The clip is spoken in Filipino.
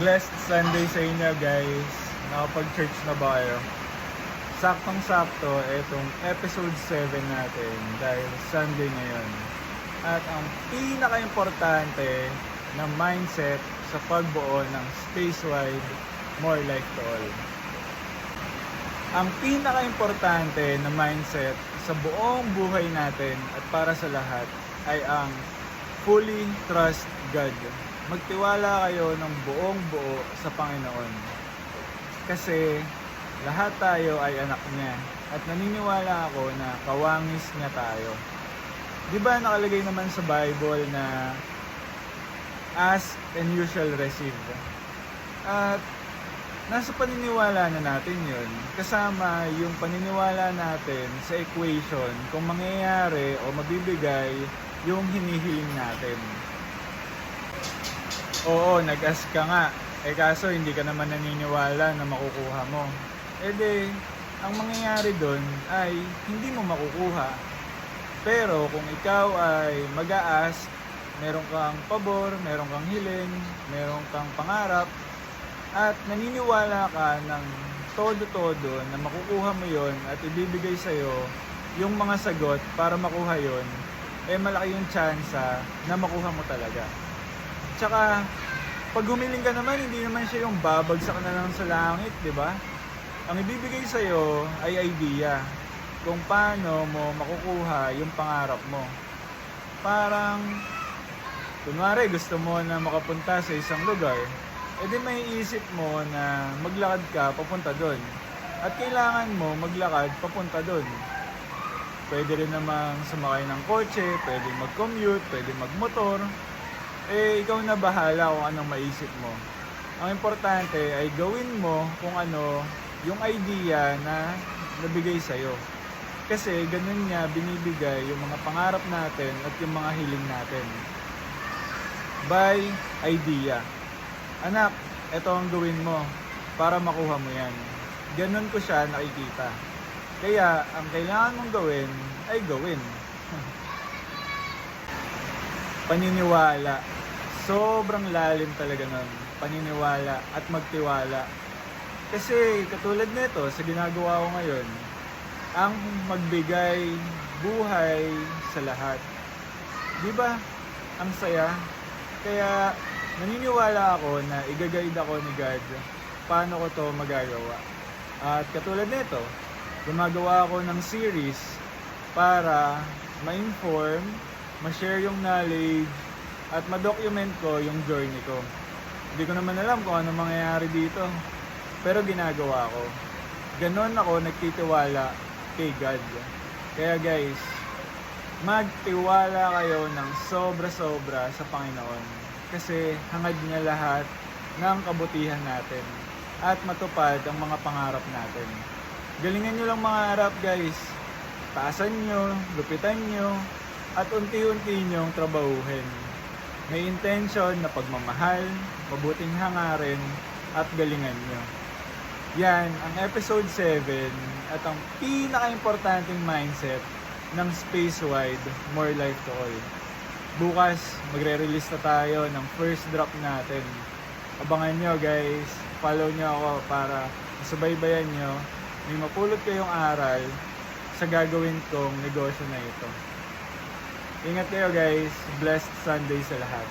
Blessed Sunday sa inyo guys. Nakapag-church na ba kayo? Saktong-sakto, itong episode 7 natin dahil Sunday ngayon. At ang pinaka-importante na mindset sa pagbuo ng Spacewide More Life to All. Ang pinaka-importante na mindset sa buong buhay natin at para sa lahat ay ang fully trust God. Magtiwala kayo ng buong buo sa Panginoon. Kasi lahat tayo ay anak niya at naniniwala ako na kawangis niya tayo. Di ba nakalagay naman sa Bible na ask and you shall receive? At nasa paniniwala na natin yun. Kasama yung paniniwala natin sa equation kung mangyayari o mabibigay yung hinihiling natin. Oo, nag-ask ka nga. Kaso hindi ka naman naniniwala na makukuha mo. Ang mangyayari doon ay hindi mo makukuha. Pero kung ikaw ay mag-a-ask, meron kang pabor, meron kang hiling, meron kang pangarap, at naniniwala ka ng todo-todo na makukuha mo yon at ibibigay sa'yo yung mga sagot para makuha yon, malaki yung tsansa na makuha mo talaga. Tsaka, pag humiling ka naman, hindi naman siya yung babagsak na lang sa langit, di ba? Ang ibibigay sa'yo ay idea kung paano mo makukuha yung pangarap mo. Parang, kunwari gusto mo na makapunta sa isang lugar, may isip mo na maglakad ka papunta doon. At kailangan mo maglakad papunta doon. Pwede rin namang sumakay ng kotse, pwede mag-commute, pwede magmotor. Ikaw na bahala kung anong maisip mo. Ang importante ay gawin mo kung ano yung idea na nabigay sa'yo. Kasi ganun niya binibigay yung mga pangarap natin at yung mga hiling natin. By idea. Anak, ito ang gawin mo para makuha mo yan. Ganun ko siya nakikita. Kaya, ang kailangan mong gawin ay gawin. Paniniwala. Sobrang lalim talaga nun. Paniniwala at magtiwala. Kasi katulad nito sa ginagawa ko ngayon, ang magbigay buhay sa lahat. Di ba? Ang saya. Kaya naniniwala ako na i-guide ako ni God paano ko to magagawa. At katulad nito, gumagawa ako ng series para ma-inform, ma-share yung knowledge, at ma-document ko yung journey ko. Hindi ko naman alam kung ano mangyayari dito, pero ginagawa ko. Ganon ako nagtitiwala kay God. Kaya guys, magtiwala kayo ng sobra-sobra sa Panginoon. Kasi hangad niya lahat ng kabutihan natin at matupad ang mga pangarap natin. Galingan nyo lang mangarap guys. Taasan nyo, lupitan nyo, at unti-unti nyong trabahuhin. May intention na pagmamahal, mabuting hangarin, at galingan nyo. Yan ang episode 7 at ang pinaka-importanting mindset ng Spacewide More Life to All. Bukas, magre-release na tayo ng first drop natin. Abangan nyo guys, follow nyo ako para masubaybayan nyo, may mapulot kayong aral sa gagawin kong negosyo na ito. Ingat kayo guys, blessed Sunday sa lahat.